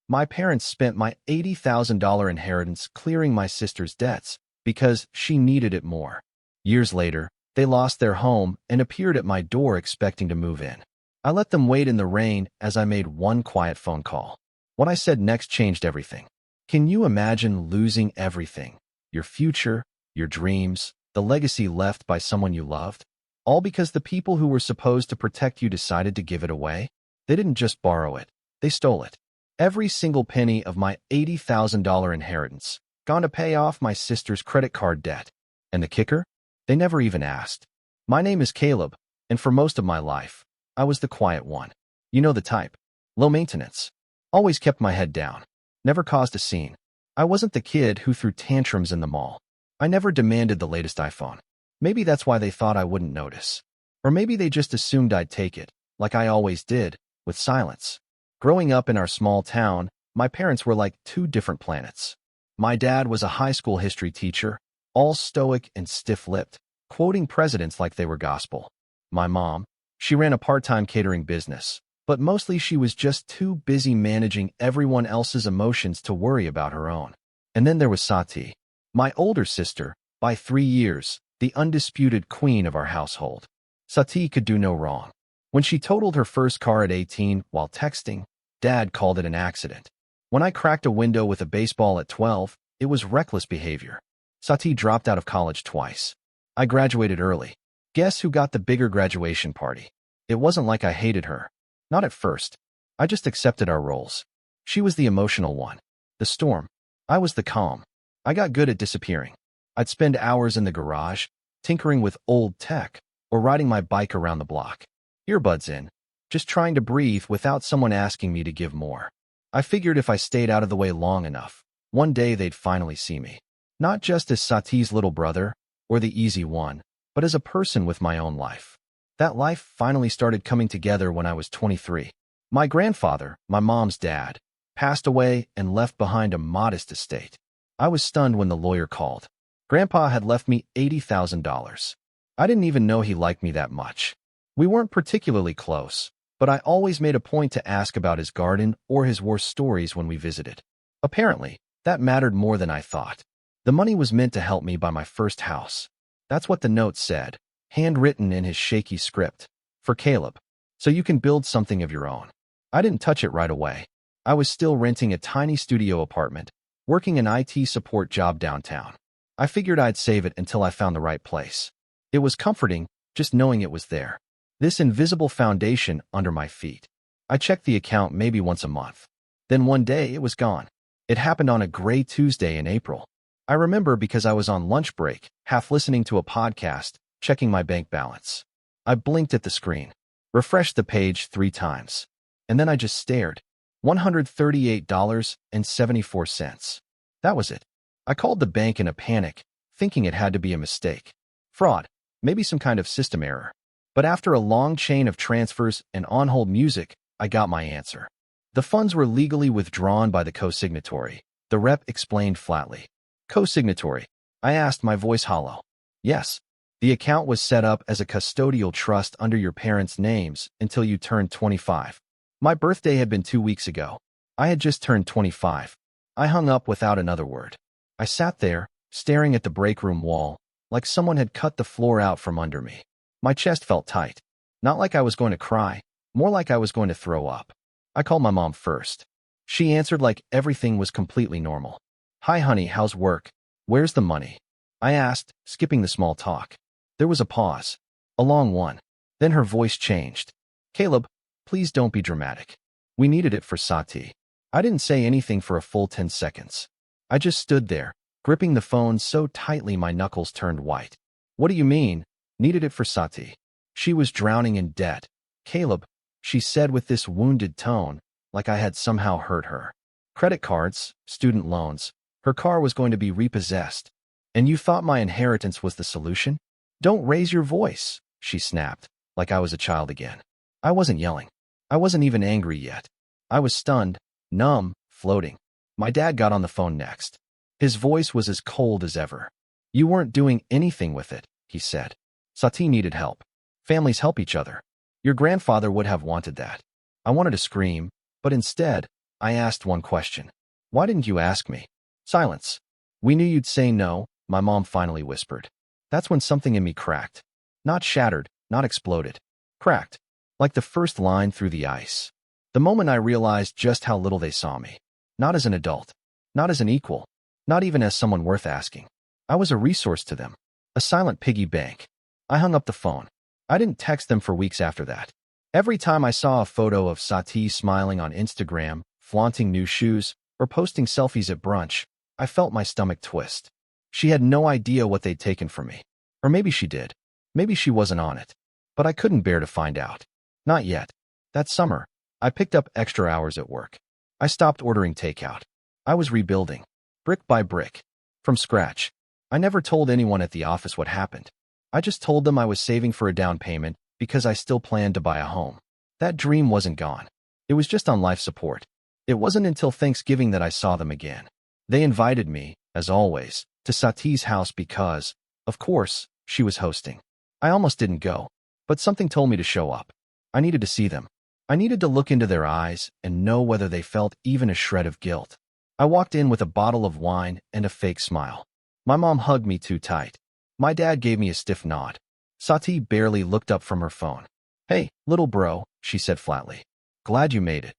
My parents spent my $80,000 inheritance clearing my sister's debts because she needed it more. Years later, they lost their home and appeared at my door expecting to move in. I let them wait in the rain as I made one quiet phone call. What I said next changed everything. Can you imagine losing everything? Your future, your dreams, the legacy left by someone you loved? All because the people who were supposed to protect you decided to give it away? They didn't just borrow it, they stole it. Every single penny of my $80,000 inheritance, gone to pay off my sister's credit card debt. And the kicker? They never even asked. My name is Caleb, and for most of my life, I was the quiet one. You know the type. Low maintenance. Always kept my head down. Never caused a scene. I wasn't the kid who threw tantrums in the mall. I never demanded the latest iPhone. Maybe that's why they thought I wouldn't notice. Or maybe they just assumed I'd take it, like I always did, with silence. Growing up in our small town, my parents were like two different planets. My dad was a high school history teacher, all stoic and stiff-lipped, quoting presidents like they were gospel. My mom, she ran a part-time catering business, but mostly she was just too busy managing everyone else's emotions to worry about her own. And then there was Sati, my older sister, by 3 years, the undisputed queen of our household. Sati could do no wrong. When she totaled her first car at 18 while texting, Dad called it an accident. When I cracked a window with a baseball at 12, it was reckless behavior. Sati dropped out of college twice. I graduated early. Guess who got the bigger graduation party? It wasn't like I hated her. Not at first. I just accepted our roles. She was the emotional one, the storm. I was the calm. I got good at disappearing. I'd spend hours in the garage, tinkering with old tech, or riding my bike around the block. Earbuds in, just trying to breathe without someone asking me to give more. I figured if I stayed out of the way long enough, one day they'd finally see me. Not just as Sati's little brother, or the easy one, but as a person with my own life. That life finally started coming together when I was 23. My grandfather, my mom's dad, passed away and left behind a modest estate. I was stunned when the lawyer called. Grandpa had left me $80,000. I didn't even know he liked me that much. We weren't particularly close, but I always made a point to ask about his garden or his war stories when we visited. Apparently, that mattered more than I thought. The money was meant to help me buy my first house. That's what the note said, handwritten in his shaky script. For Caleb. So you can build something of your own. I didn't touch it right away. I was still renting a tiny studio apartment, working an IT support job downtown. I figured I'd save it until I found the right place. It was comforting, just knowing it was there. This invisible foundation under my feet. I checked the account maybe once a month. Then one day it was gone. It happened on a gray Tuesday in April. I remember because I was on lunch break, half listening to a podcast, checking my bank balance. I blinked at the screen, refreshed the page 3 times, and then I just stared. $138.74. That was it. I called the bank in a panic, thinking it had to be a mistake. Fraud, maybe some kind of system error. But after a long chain of transfers and on-hold music, I got my answer. The funds were legally withdrawn by the co-signatory, the rep explained flatly. Co-signatory? I asked, my voice hollow. Yes. The account was set up as a custodial trust under your parents' names until you turned 25. My birthday had been 2 weeks ago. I had just turned 25. I hung up without another word. I sat there, staring at the break room wall, like someone had cut the floor out from under me. My chest felt tight. Not like I was going to cry, more like I was going to throw up. I called my mom first. She answered like everything was completely normal. Hi honey, how's work? Where's the money? I asked, skipping the small talk. There was a pause. A long one. Then her voice changed. Caleb, please don't be dramatic. We needed it for Sati. I didn't say anything for a full 10 seconds. I just stood there, gripping the phone so tightly my knuckles turned white. What do you mean? Needed it for Sati. She was drowning in debt. Caleb, she said with this wounded tone, like I had somehow hurt her. Credit cards, student loans. Her car was going to be repossessed. And you thought my inheritance was the solution? Don't raise your voice, she snapped, like I was a child again. I wasn't yelling. I wasn't even angry yet. I was stunned, numb, floating. My dad got on the phone next. His voice was as cold as ever. You weren't doing anything with it, he said. Sati needed help. Families help each other. Your grandfather would have wanted that. I wanted to scream, but instead, I asked one question. Why didn't you ask me? Silence. We knew you'd say no, my mom finally whispered. That's when something in me cracked. Not shattered, not exploded. Cracked. Like the first line through the ice. The moment I realized just how little they saw me. Not as an adult. Not as an equal. Not even as someone worth asking. I was a resource to them. A silent piggy bank. I hung up the phone. I didn't text them for weeks after that. Every time I saw a photo of Sati smiling on Instagram, flaunting new shoes, or posting selfies at brunch, I felt my stomach twist. She had no idea what they'd taken from me. Or maybe she did. Maybe she wasn't on it. But I couldn't bear to find out. Not yet. That summer, I picked up extra hours at work. I stopped ordering takeout. I was rebuilding. Brick by brick. From scratch. I never told anyone at the office what happened. I just told them I was saving for a down payment because I still planned to buy a home. That dream wasn't gone. It was just on life support. It wasn't until Thanksgiving that I saw them again. They invited me, as always, to Sati's house because, of course, she was hosting. I almost didn't go, but something told me to show up. I needed to see them. I needed to look into their eyes and know whether they felt even a shred of guilt. I walked in with a bottle of wine and a fake smile. My mom hugged me too tight. My dad gave me a stiff nod. Sati barely looked up from her phone. Hey, little bro, she said flatly. Glad you made it.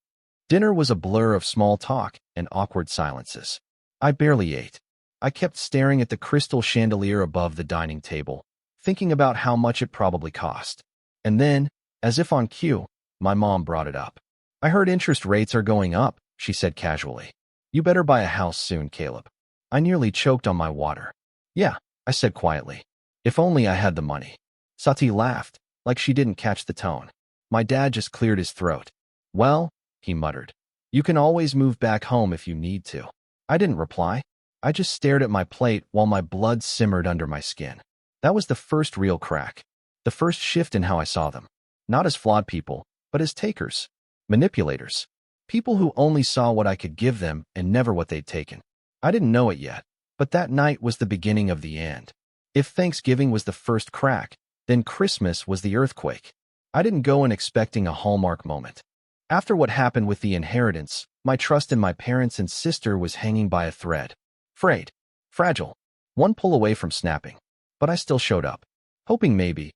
Dinner was a blur of small talk and awkward silences. I barely ate. I kept staring at the crystal chandelier above the dining table, thinking about how much it probably cost. And then, as if on cue, my mom brought it up. I heard interest rates are going up, she said casually. You better buy a house soon, Caleb. I nearly choked on my water. Yeah, I said quietly. If only I had the money. Sati laughed, like she didn't catch the tone. My dad just cleared his throat. Well, he muttered. You can always move back home if you need to. I didn't reply. I just stared at my plate while my blood simmered under my skin. That was the first real crack. The first shift in how I saw them. Not as flawed people, but as takers. Manipulators. People who only saw what I could give them and never what they'd taken. I didn't know it yet, but that night was the beginning of the end. If Thanksgiving was the first crack, then Christmas was the earthquake. I didn't go in expecting a hallmark moment. After what happened with the inheritance, my trust in my parents and sister was hanging by a thread. Frayed. Fragile. One pull away from snapping. But I still showed up. Hoping maybe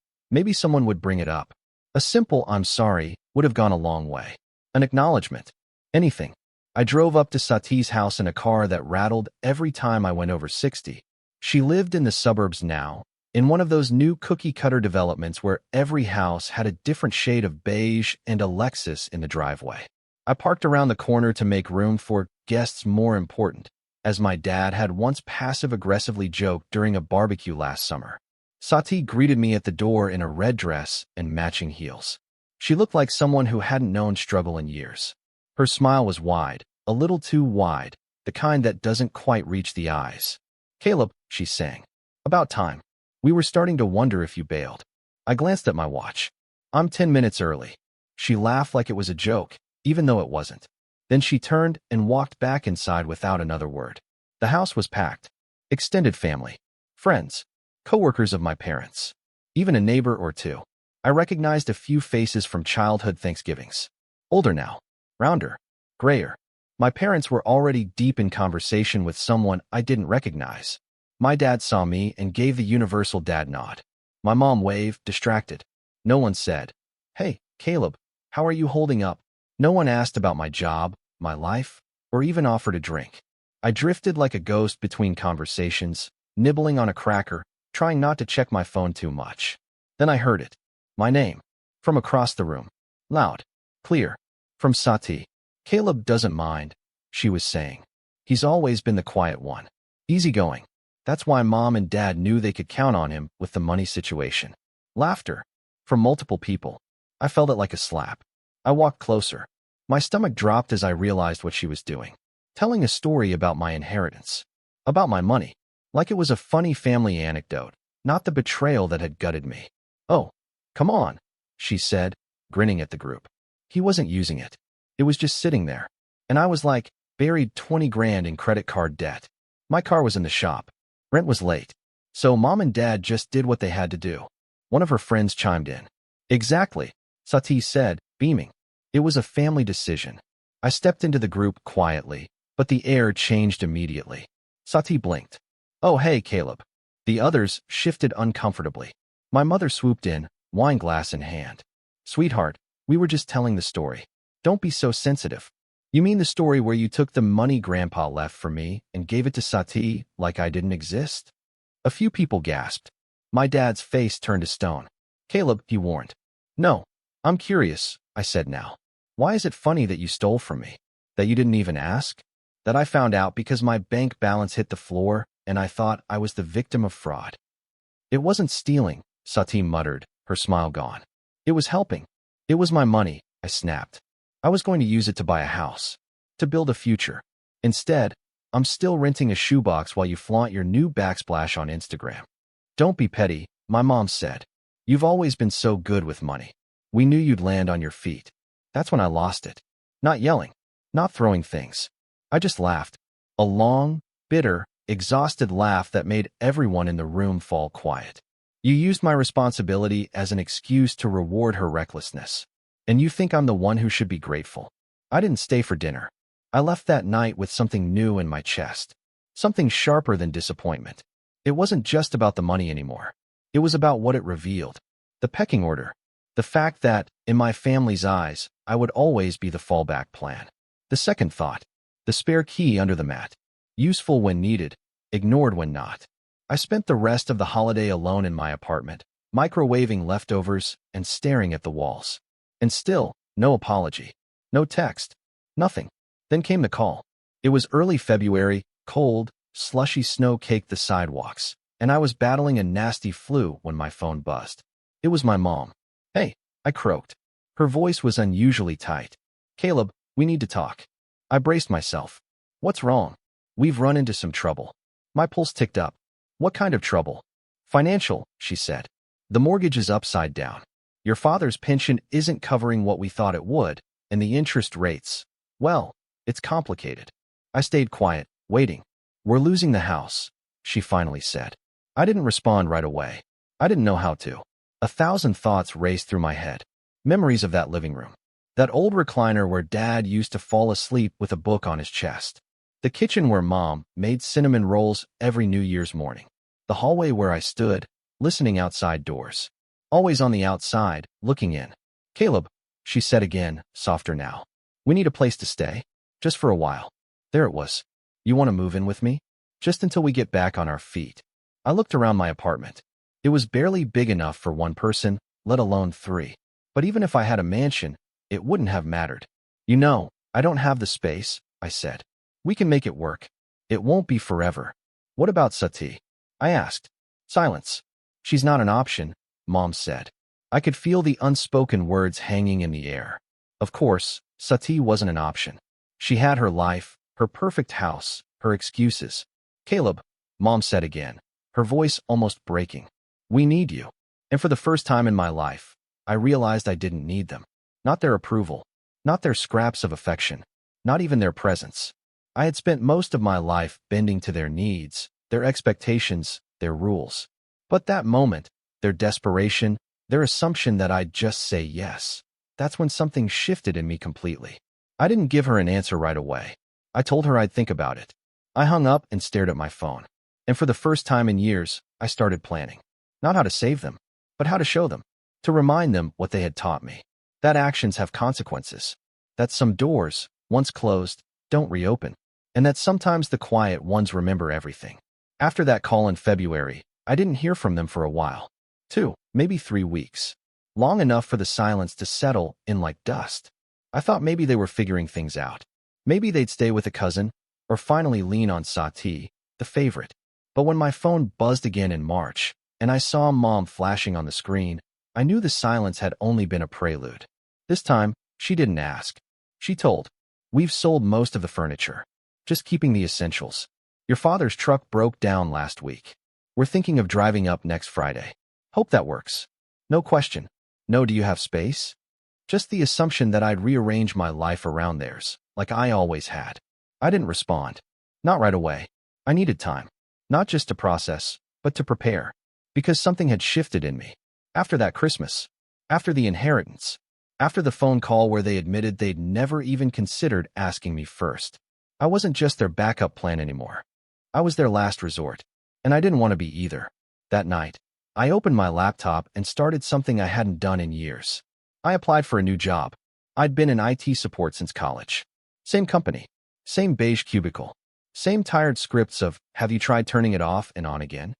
someone would bring it up. A simple "I'm sorry" would have gone a long way. An acknowledgement. Anything. I drove up to Sati's house in a car that rattled every time I went over 60. She lived in the suburbs now, in one of those new cookie-cutter developments where every house had a different shade of beige and a Lexus in the driveway. I parked around the corner to make room for guests more important, as my dad had once passive-aggressively joked during a barbecue last summer. Sati greeted me at the door in a red dress and matching heels. She looked like someone who hadn't known struggle in years. Her smile was wide, a little too wide, the kind that doesn't quite reach the eyes. Caleb, she sang. About time. We were starting to wonder if you bailed. I glanced at my watch. I'm 10 minutes early. She laughed like it was a joke, even though it wasn't. Then she turned and walked back inside without another word. The house was packed. Extended family. Friends. Co-workers of my parents. Even a neighbor or two. I recognized a few faces from childhood Thanksgivings. Older now. Rounder. Grayer. My parents were already deep in conversation with someone I didn't recognize. My dad saw me and gave the universal dad nod. My mom waved, distracted. No one said, "Hey, Caleb, how are you holding up?" No one asked about my job, my life, or even offered a drink. I drifted like a ghost between conversations, nibbling on a cracker, trying not to check my phone too much. Then I heard it. My name. From across the room. Loud. Clear. From Sati. Caleb doesn't mind, she was saying. He's always been the quiet one. Easygoing. That's why Mom and Dad knew they could count on him with the money situation. Laughter. From multiple people. I felt it like a slap. I walked closer. My stomach dropped as I realized what she was doing. Telling a story about my inheritance. About my money. Like it was a funny family anecdote, not the betrayal that had gutted me. Oh, come on, she said, grinning at the group. He wasn't using it. It was just sitting there. And I was like, buried 20 grand in credit card debt. My car was in the shop. Rent was late. So Mom and Dad just did what they had to do. One of her friends chimed in. Exactly, Sati said, beaming. It was a family decision. I stepped into the group quietly, but the air changed immediately. Sati blinked. "Oh, hey, Caleb." The others shifted uncomfortably. My mother swooped in, wine glass in hand. "Sweetheart, we were just telling the story. Don't be so sensitive." "You mean the story where you took the money Grandpa left for me and gave it to Sati like I didn't exist?" A few people gasped. My dad's face turned to stone. "Caleb," he warned. "No, I'm curious," I said now. "Why is it funny that you stole from me? That you didn't even ask? That I found out because my bank balance hit the floor and I thought I was the victim of fraud?" "It wasn't stealing," Sati muttered, her smile gone. "It was helping. It was my money," I snapped. "I was going to use it to buy a house, to build a future. Instead, I'm still renting a shoebox while you flaunt your new backsplash on Instagram." "Don't be petty," my mom said. "You've always been so good with money. We knew you'd land on your feet." That's when I lost it. Not yelling, not throwing things. I just laughed. A long, bitter, exhausted laugh that made everyone in the room fall quiet. "You used my responsibility as an excuse to reward her recklessness. And you think I'm the one who should be grateful." I didn't stay for dinner. I left that night with something new in my chest. Something sharper than disappointment. It wasn't just about the money anymore. It was about what it revealed. The pecking order. The fact that, in my family's eyes, I would always be the fallback plan. The second thought. The spare key under the mat. Useful when needed, ignored when not. I spent the rest of the holiday alone in my apartment, microwaving leftovers and staring at the walls. And still, no apology. No text. Nothing. Then came the call. It was early February, cold, slushy snow caked the sidewalks, and I was battling a nasty flu when my phone buzzed. It was my mom. "Hey," I croaked. Her voice was unusually tight. "Caleb, we need to talk." I braced myself. "What's wrong?" "We've run into some trouble." My pulse ticked up. "What kind of trouble?" "Financial," she said. "The mortgage is upside down. Your father's pension isn't covering what we thought it would, and the interest rates, well, it's complicated." I stayed quiet, waiting. "We're losing the house," she finally said. I didn't respond right away. I didn't know how to. 1,000 thoughts raced through my head. Memories of that living room. That old recliner where Dad used to fall asleep with a book on his chest. The kitchen where Mom made cinnamon rolls every New Year's morning. The hallway where I stood, listening outside doors. Always on the outside, looking in. "Caleb," she said again, softer now. "We need a place to stay. Just for a while." There it was. "You want to move in with me? Just until we get back on our feet." I looked around my apartment. It was barely big enough for one person, let alone 3. But even if I had a mansion, it wouldn't have mattered. "You know, I don't have the space," I said. "We can make it work. It won't be forever." "What about Sati?" I asked. Silence. "She's not an option," Mom said. I could feel the unspoken words hanging in the air. Of course, Sati wasn't an option. She had her life, her perfect house, her excuses. "Caleb," Mom said again, her voice almost breaking. "We need you." And for the first time in my life, I realized I didn't need them. Not their approval. Not their scraps of affection. Not even their presence. I had spent most of my life bending to their needs, their expectations, their rules. But that moment, their desperation, their assumption that I'd just say yes, that's when something shifted in me completely. I didn't give her an answer right away. I told her I'd think about it. I hung up and stared at my phone. And for the first time in years, I started planning. Not how to save them, but how to show them. To remind them what they had taught me. That actions have consequences. That some doors, once closed, don't reopen. And that sometimes the quiet ones remember everything. After that call in February, I didn't hear from them for a while. 2, maybe 3 weeks. Long enough for the silence to settle in like dust. I thought maybe they were figuring things out. Maybe they'd stay with a cousin, or finally lean on Sati, the favorite. But when my phone buzzed again in March, and I saw Mom flashing on the screen, I knew the silence had only been a prelude. This time, she didn't ask. She told, "We've sold most of the furniture. Just keeping the essentials. Your father's truck broke down last week. We're thinking of driving up next Friday. Hope that works." No question. No, "Do you have space?" Just the assumption that I'd rearrange my life around theirs, like I always had. I didn't respond. Not right away. I needed time. Not just to process, but to prepare. Because something had shifted in me. After that Christmas. After the inheritance. After the phone call where they admitted they'd never even considered asking me first. I wasn't just their backup plan anymore. I was their last resort, and I didn't want to be either. That night, I opened my laptop and started something I hadn't done in years. I applied for a new job. I'd been in IT support since college. Same company, same beige cubicle, same tired scripts of, "Have you tried turning it off and on again?"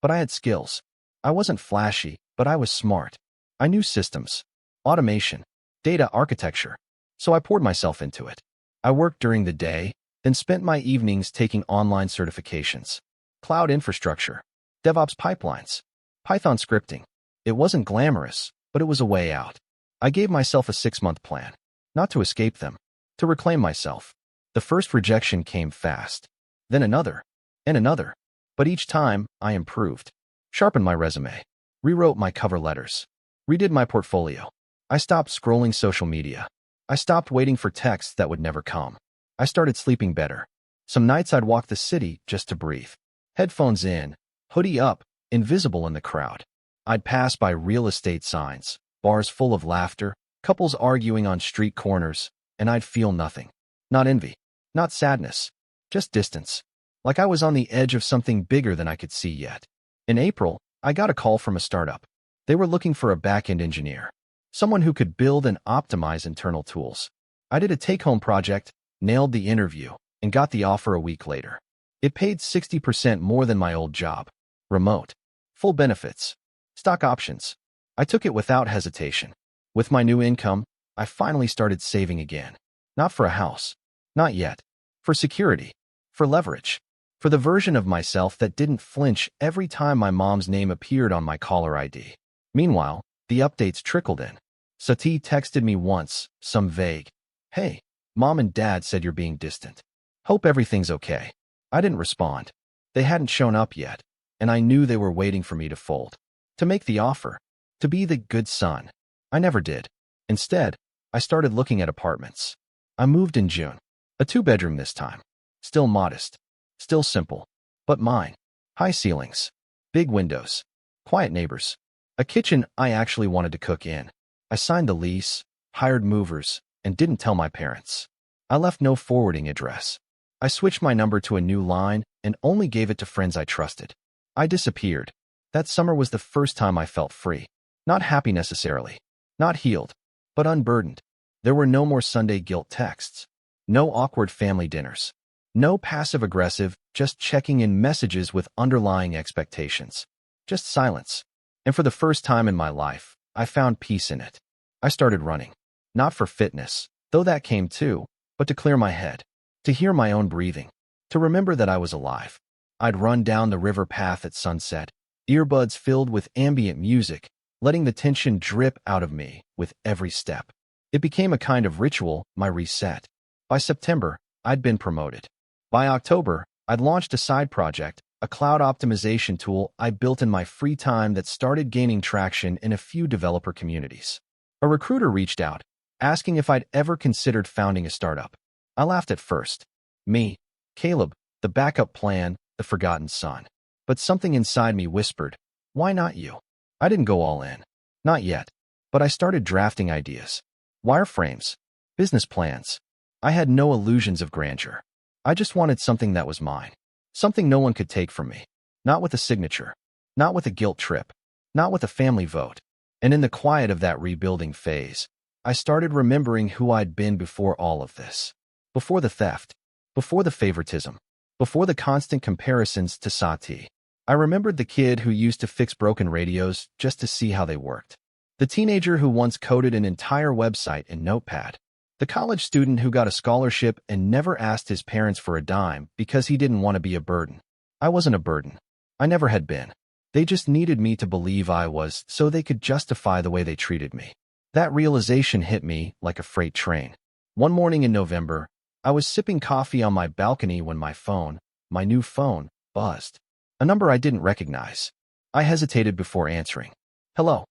But I had skills. I wasn't flashy, but I was smart. I knew systems, automation, data architecture, so I poured myself into it. I worked during the day, then spent my evenings taking online certifications, cloud infrastructure, DevOps pipelines, Python scripting. It wasn't glamorous, but it was a way out. I gave myself a 6-month plan, not to escape them, to reclaim myself. The first rejection came fast, then another, and another. But each time, I improved, sharpened my resume, rewrote my cover letters, redid my portfolio. I stopped scrolling social media. I stopped waiting for texts that would never come. I started sleeping better. Some nights I'd walk the city just to breathe. Headphones in, hoodie up, invisible in the crowd. I'd pass by real estate signs, bars full of laughter, couples arguing on street corners, and I'd feel nothing. Not envy, not sadness, just distance. Like I was on the edge of something bigger than I could see yet. In April, I got a call from a startup. They were looking for a back-end engineer, someone who could build and optimize internal tools. I did a take-home project, nailed the interview, and got the offer a week later. It paid 60% more than my old job. Remote, full benefits, stock options. I took it without hesitation. With my new income, I finally started saving again. Not for a house, not yet. For security, for leverage, for the version of myself that didn't flinch every time my mom's name appeared on my caller ID. Meanwhile, the updates trickled in. Sati texted me once, some vague, "Hey, Mom and Dad said you're being distant. Hope everything's okay." I didn't respond. They hadn't shown up yet, and I knew they were waiting for me to fold, to make the offer, to be the good son. I never did. Instead, I started looking at apartments. I moved in June. A 2-bedroom this time. Still modest. Still simple. But mine. High ceilings. Big windows. Quiet neighbors. A kitchen I actually wanted to cook in. I signed the lease, hired movers, and didn't tell my parents. I left no forwarding address. I switched my number to a new line and only gave it to friends I trusted. I disappeared. That summer was the first time I felt free. Not happy necessarily. Not healed, but unburdened. There were no more Sunday guilt texts. No awkward family dinners. No passive-aggressive, just checking in messages with underlying expectations. Just silence. And for the first time in my life, I found peace in it. I started running. Not for fitness, though that came too, but to clear my head. To hear my own breathing. To remember that I was alive. I'd run down the river path at sunset, earbuds filled with ambient music, letting the tension drip out of me with every step. It became a kind of ritual, my reset. By September, I'd been promoted. By October, I'd launched a side project, a cloud optimization tool I built in my free time that started gaining traction in a few developer communities. A recruiter reached out, asking if I'd ever considered founding a startup. I laughed at first. Me, Caleb, the backup plan, the forgotten son. But something inside me whispered, "Why not you?" I didn't go all in. Not yet. But I started drafting ideas. Wireframes. Business plans. I had no illusions of grandeur. I just wanted something that was mine. Something no one could take from me. Not with a signature. Not with a guilt trip. Not with a family vote. And in the quiet of that rebuilding phase, I started remembering who I'd been before all of this. Before the theft. Before the favoritism. Before the constant comparisons to Sati. I remembered the kid who used to fix broken radios just to see how they worked. The teenager who once coded an entire website in Notepad. The college student who got a scholarship and never asked his parents for a dime because he didn't want to be a burden. I wasn't a burden. I never had been. They just needed me to believe I was so they could justify the way they treated me. That realization hit me like a freight train. One morning in November, I was sipping coffee on my balcony when my new phone, buzzed. A number I didn't recognize. I hesitated before answering. "Hello."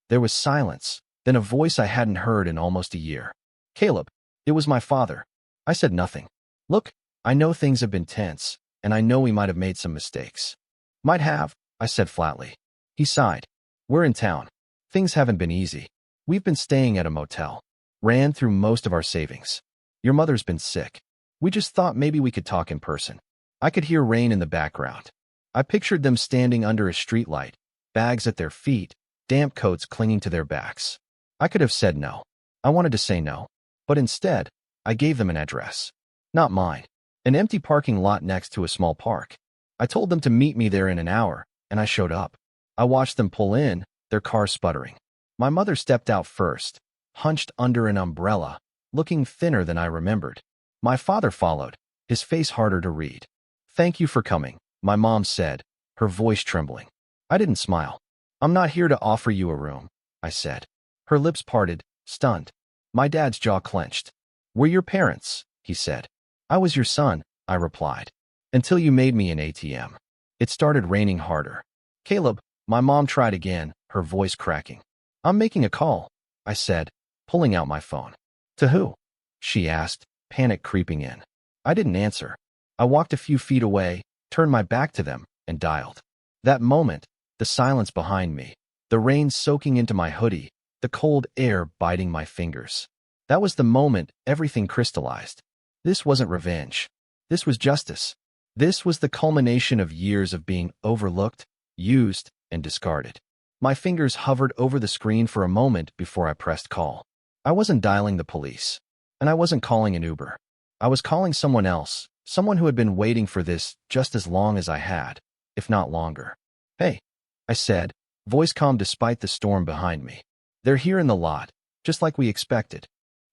There was silence, then a voice I hadn't heard in almost a year. "Caleb." It was my father. I said nothing. "Look, I know things have been tense, and I know we might have made some mistakes." "Might have," I said flatly. He sighed. "We're in town. Things haven't been easy. We've been staying at a motel. Ran through most of our savings. Your mother's been sick. We just thought maybe we could talk in person. I could hear rain in the background. I pictured them standing under a streetlight, bags at their feet, damp coats clinging to their backs. I could have said no. I wanted to say no. But instead, I gave them an address. Not mine. An empty parking lot next to a small park. I told them to meet me there in an hour, and I showed up. I watched them pull in, their car sputtering. My mother stepped out first, hunched under an umbrella, looking thinner than I remembered. My father followed, his face harder to read. "Thank you for coming," my mom said, her voice trembling. I didn't smile. "I'm not here to offer you a room," I said. Her lips parted, stunned. My dad's jaw clenched. "We're your parents," he said. "I was your son," I replied. "Until you made me an ATM." It started raining harder. "Caleb," my mom tried again, her voice cracking. "I'm making a call," I said, pulling out my phone. "To who?" she asked, panic creeping in. I didn't answer. I walked a few feet away, turned my back to them, and dialed. That moment, the silence behind me, the rain soaking into my hoodie, the cold air biting my fingers. That was the moment everything crystallized. This wasn't revenge. This was justice. This was the culmination of years of being overlooked, used, and discarded. My fingers hovered over the screen for a moment before I pressed call. I wasn't dialing the police, and I wasn't calling an Uber. I was calling someone else, someone who had been waiting for this just as long as I had, if not longer. "Hey," I said, voice calm despite the storm behind me. "They're here in the lot, just like we expected."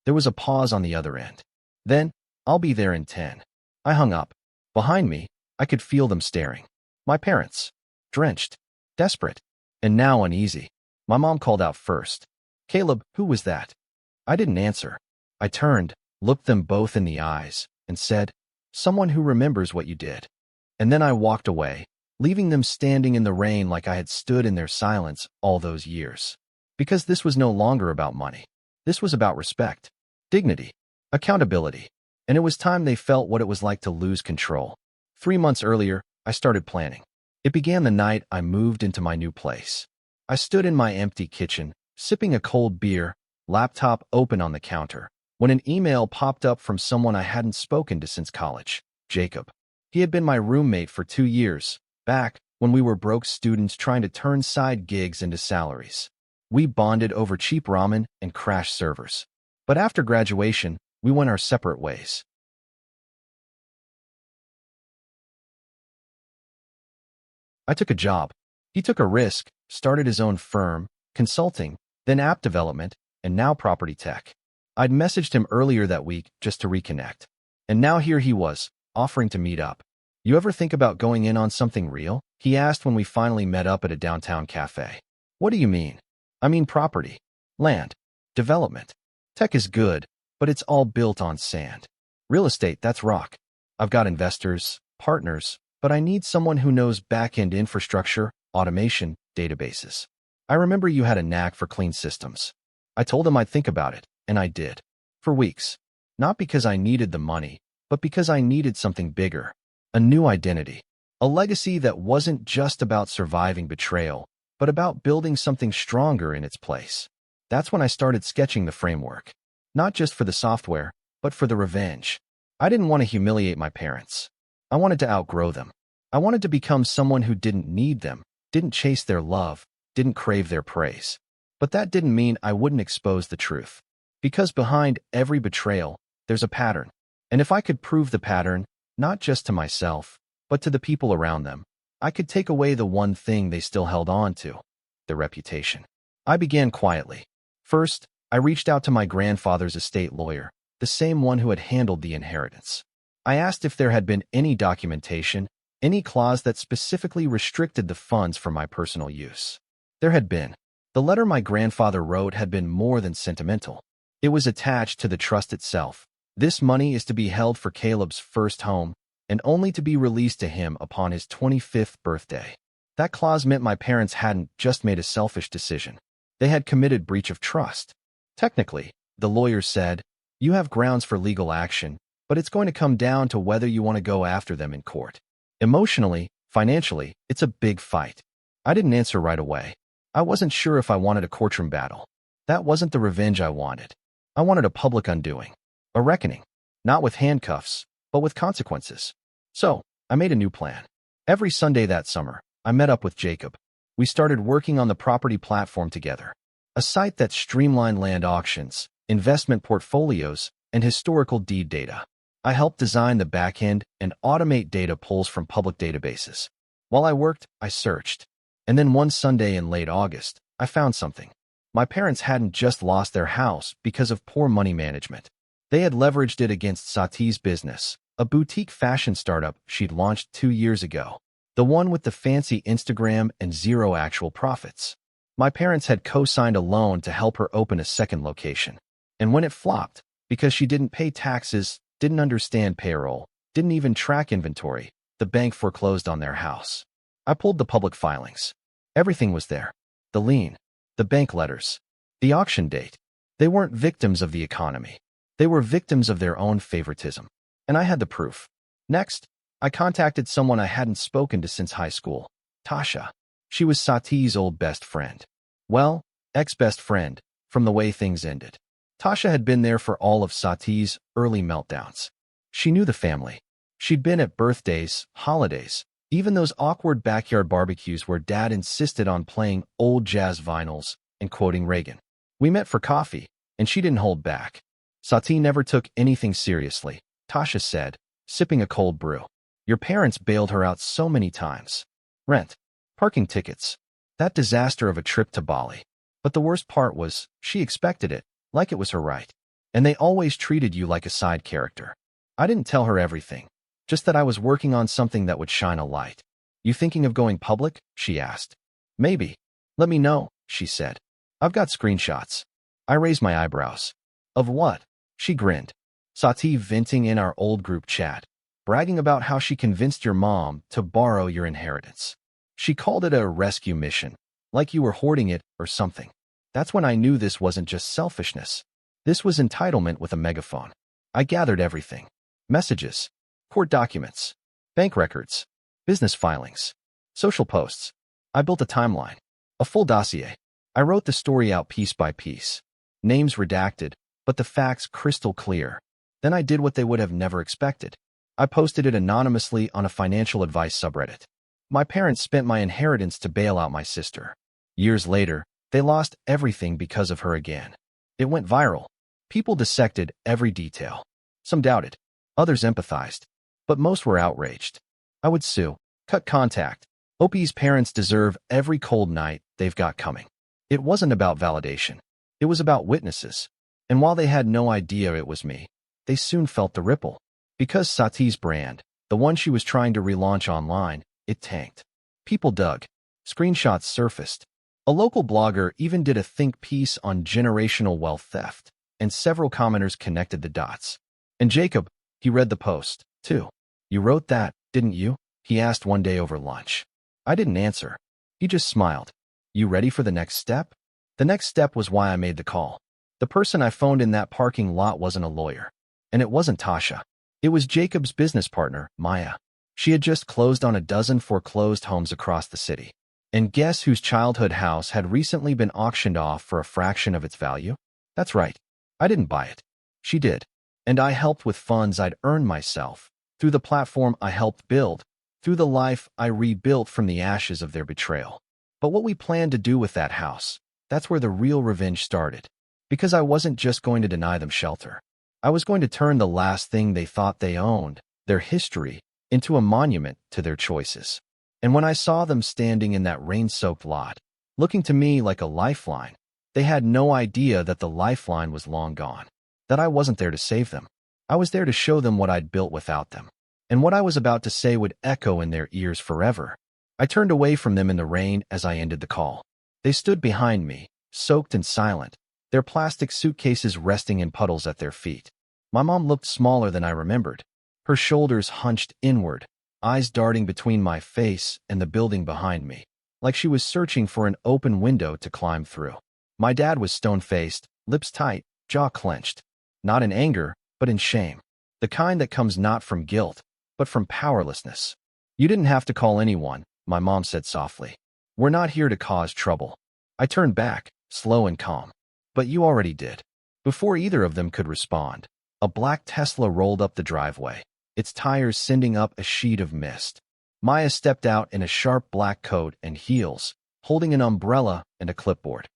There was a pause on the other end. Then, "I'll be there in 10. I hung up. Behind me, I could feel them staring. My parents. Drenched. Desperate. And now uneasy. My mom called out first. "Caleb, who was that?" I didn't answer. I turned, looked them both in the eyes, and said, "Someone who remembers what you did." And then I walked away, leaving them standing in the rain like I had stood in their silence all those years. Because this was no longer about money. This was about respect, dignity, accountability. And it was time they felt what it was like to lose control. 3 months earlier, I started planning. It began the night I moved into my new place. I stood in my empty kitchen, sipping a cold beer, laptop open on the counter, when an email popped up from someone I hadn't spoken to since college, Jacob. He had been my roommate for 2 years, back when we were broke students trying to turn side gigs into salaries. We bonded over cheap ramen and crashed servers. But after graduation, we went our separate ways. I took a job. He took a risk, started his own firm, consulting, then app development, and now property tech. I'd messaged him earlier that week just to reconnect. And now here he was, offering to meet up. "You ever think about going in on something real?" he asked when we finally met up at a downtown cafe. "What do you mean?" "I mean property, land, development. Tech is good, but it's all built on sand. Real estate, that's rock. I've got investors, partners, but I need someone who knows back-end infrastructure, automation, databases. I remember you had a knack for clean systems." I told him I'd think about it, and I did. For weeks. Not because I needed the money, but because I needed something bigger. A new identity. A legacy that wasn't just about surviving betrayal, but about building something stronger in its place. That's when I started sketching the framework. Not just for the software, but for the revenge. I didn't want to humiliate my parents. I wanted to outgrow them. I wanted to become someone who didn't need them, didn't chase their love, didn't crave their praise. But that didn't mean I wouldn't expose the truth. Because behind every betrayal, there's a pattern. And if I could prove the pattern, not just to myself, but to the people around them, I could take away the one thing they still held on to, their reputation. I began quietly. First, I reached out to my grandfather's estate lawyer, the same one who had handled the inheritance. I asked if there had been any documentation, any clause that specifically restricted the funds for my personal use. There had been. The letter my grandfather wrote had been more than sentimental. It was attached to the trust itself. This money is to be held for Caleb's first home, and only to be released to him upon his 25th birthday. That clause meant my parents hadn't just made a selfish decision. They had committed breach of trust. Technically, the lawyer said, "You have grounds for legal action, but it's going to come down to whether you want to go after them in court. Emotionally, financially, it's a big fight." I didn't answer right away. I wasn't sure if I wanted a courtroom battle. That wasn't the revenge I wanted. I wanted a public undoing. A reckoning. Not with handcuffs, but with consequences. So, I made a new plan. Every Sunday that summer, I met up with Jacob. We started working on the property platform together. A site that streamlined land auctions, investment portfolios, and historical deed data. I helped design the backend and automate data pulls from public databases. While I worked, I searched. And then one Sunday in late August, I found something. My parents hadn't just lost their house because of poor money management. They had leveraged it against Sati's business, a boutique fashion startup she'd launched 2 years ago. The one with the fancy Instagram and zero actual profits. My parents had co-signed a loan to help her open a second location. And when it flopped, because she didn't pay taxes, didn't understand payroll, didn't even track inventory, the bank foreclosed on their house. I pulled the public filings. Everything was there. The lien, the bank letters, the auction date. They weren't victims of the economy. They were victims of their own favoritism. And I had the proof. Next, I contacted someone I hadn't spoken to since high school, Tasha. She was Sati's old best friend. Well, ex-best friend, from the way things ended. Tasha had been there for all of Sati's early meltdowns. She knew the family. She'd been at birthdays, holidays, even those awkward backyard barbecues where Dad insisted on playing old jazz vinyls and quoting Reagan. We met for coffee, and she didn't hold back. Sati never took anything seriously, Tasha said, sipping a cold brew. Your parents bailed her out so many times. Rent, parking tickets, that disaster of a trip to Bali. But the worst part was, she expected it, like it was her right. And they always treated you like a side character. I didn't tell her everything, just that I was working on something that would shine a light. You thinking of going public? She asked. Maybe. Let me know, she said. I've got screenshots. I raised my eyebrows. Of what? She grinned. Sati venting in our old group chat, bragging about how she convinced your mom to borrow your inheritance. She called it a rescue mission, like you were hoarding it or something. That's when I knew this wasn't just selfishness. This was entitlement with a megaphone. I gathered everything. Messages, court documents, bank records, business filings, social posts. I built a timeline, a full dossier. I wrote the story out piece by piece. Names redacted, but the facts crystal clear. Then I did what they would have never expected. I posted it anonymously on a financial advice subreddit. My parents spent my inheritance to bail out my sister. Years later, they lost everything because of her again. It went viral. People dissected every detail. Some doubted. Others empathized. But most were outraged. I would sue. Cut contact. OP's parents deserve every cold night they've got coming. It wasn't about validation. It was about witnesses. And while they had no idea it was me, they soon felt the ripple. Because Sati's brand, the one she was trying to relaunch online, it tanked. People dug. Screenshots surfaced. A local blogger even did a think piece on generational wealth theft, and several commenters connected the dots. And Jacob, he read the post, too. You wrote that, didn't you? He asked one day over lunch. I didn't answer. He just smiled. You ready for the next step? The next step was why I made the call. The person I phoned in that parking lot wasn't a lawyer. And it wasn't Tasha. It was Jacob's business partner, Maya. She had just closed on a dozen foreclosed homes across the city. And guess whose childhood house had recently been auctioned off for a fraction of its value? That's right. I didn't buy it. She did. And I helped with funds I'd earned myself, through the platform I helped build, through the life I rebuilt from the ashes of their betrayal. But what we planned to do with that house, that's where the real revenge started. Because I wasn't just going to deny them shelter. I was going to turn the last thing they thought they owned, their history, into a monument to their choices. And when I saw them standing in that rain-soaked lot, looking to me like a lifeline, they had no idea that the lifeline was long gone, that I wasn't there to save them. I was there to show them what I'd built without them. And what I was about to say would echo in their ears forever. I turned away from them in the rain as I ended the call. They stood behind me, soaked and silent, their plastic suitcases resting in puddles at their feet. My mom looked smaller than I remembered, her shoulders hunched inward, eyes darting between my face and the building behind me, like she was searching for an open window to climb through. My dad was stone-faced, lips tight, jaw clenched, not in anger, but in shame, the kind that comes not from guilt, but from powerlessness. You didn't have to call anyone, my mom said softly. We're not here to cause trouble. I turned back, slow and calm. But you already did. Before either of them could respond, a black Tesla rolled up the driveway, its tires sending up a sheet of mist. Maya stepped out in a sharp black coat and heels, holding an umbrella and a clipboard.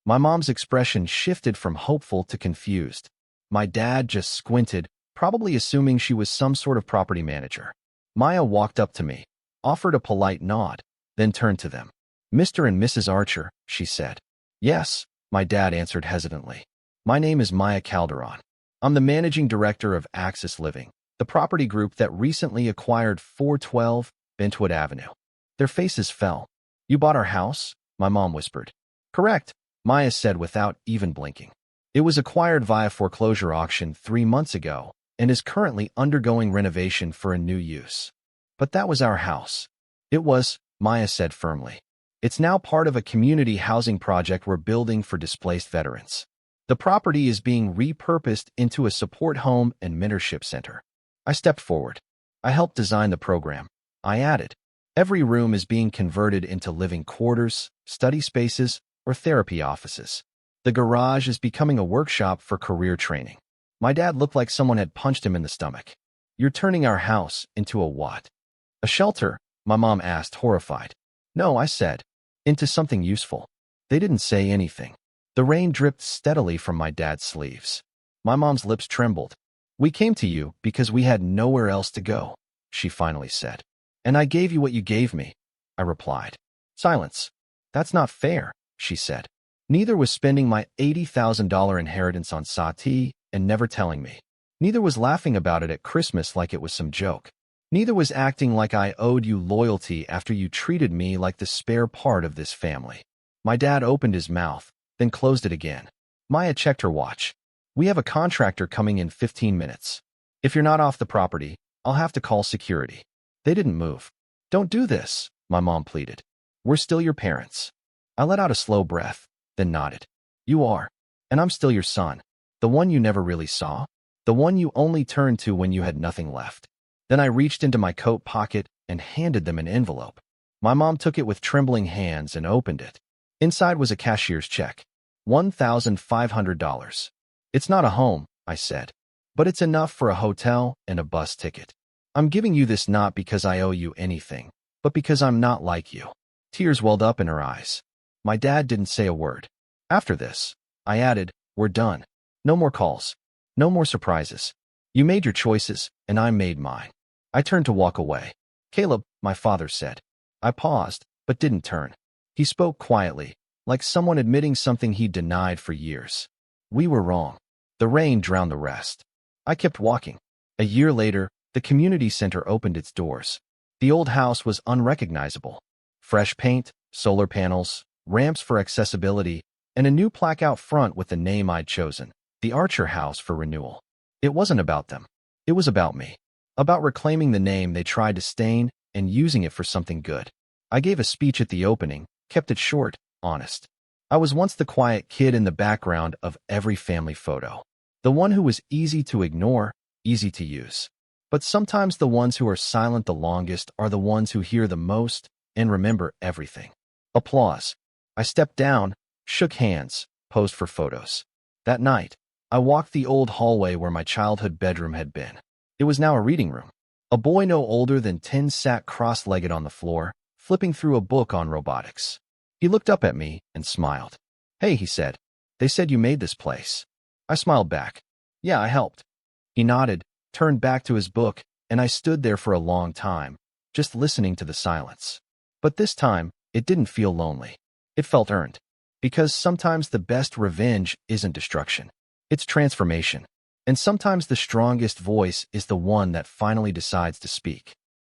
My mom's expression shifted from hopeful to confused. My dad just squinted, probably assuming she was some sort of property manager. Maya walked up to me, offered a polite nod, then turned to them. "Mr. and Mrs. Archer," she said. "Yes," my dad answered hesitantly. "My name is Maya Calderon. I'm the managing director of Axis Living, the property group that recently acquired 412 Bentwood Avenue." Their faces fell. "You bought our house?" my mom whispered. "Correct," Maya said without even blinking. "It was acquired via foreclosure auction 3 months ago and is currently undergoing renovation for a new use." "But that was our house." "It was," Maya said firmly. "It's now part of a community housing project we're building for displaced veterans. The property is being repurposed into a support home and mentorship center." I stepped forward. "I helped design the program," I added. "Every room is being converted into living quarters, study spaces, or therapy offices. The garage is becoming a workshop for career training." My dad looked like someone had punched him in the stomach. "You're turning our house into a what?" "A shelter?" my mom asked, horrified. "No," I said. "Into something useful." They didn't say anything. The rain dripped steadily from my dad's sleeves. My mom's lips trembled. "We came to you because we had nowhere else to go," she finally said. "And I gave you what you gave me," I replied. Silence. "That's not fair," she said. "Neither was spending my $80,000 inheritance on Sati and never telling me. Neither was laughing about it at Christmas like it was some joke. Neither was acting like I owed you loyalty after you treated me like the spare part of this family." My dad opened his mouth, then closed it again. Maya checked her watch. "We have a contractor coming in 15 minutes. If you're not off the property, I'll have to call security." They didn't move. "Don't do this," my mom pleaded. "We're still your parents." I let out a slow breath, then nodded. "You are. And I'm still your son. The one you never really saw. The one you only turned to when you had nothing left." Then I reached into my coat pocket and handed them an envelope. My mom took it with trembling hands and opened it. Inside was a cashier's check. $1,500. "It's not a home," I said, "but it's enough for a hotel and a bus ticket. I'm giving you this not because I owe you anything, but because I'm not like you." Tears welled up in her eyes. My dad didn't say a word. "After this," I added, "we're done. No more calls. No more surprises. You made your choices, and I made mine." I turned to walk away. "Caleb," my father said. I paused, but didn't turn. He spoke quietly, like someone admitting something he'd denied for years. "We were wrong." The rain drowned the rest. I kept walking. A year later, the community center opened its doors. The old house was unrecognizable. Fresh paint, solar panels, ramps for accessibility, and a new plaque out front with the name I'd chosen, the Archer House, for renewal. It wasn't about them. It was about me. About reclaiming the name they tried to stain and using it for something good. I gave a speech at the opening, kept it short, honest. I was once the quiet kid in the background of every family photo. The one who was easy to ignore, easy to use. But sometimes the ones who are silent the longest are the ones who hear the most and remember everything. Applause. I stepped down, shook hands, posed for photos. That night, I walked the old hallway where my childhood bedroom had been. It was now a reading room. A boy no older than 10 sat cross-legged on the floor, flipping through a book on robotics. He looked up at me and smiled. "Hey," he said. "They said you made this place." I smiled back. "Yeah, I helped." He nodded, turned back to his book, and I stood there for a long time, just listening to the silence. But this time, it didn't feel lonely. It felt earned. Because sometimes the best revenge isn't destruction. It's transformation. And sometimes the strongest voice is the one that finally decides to speak.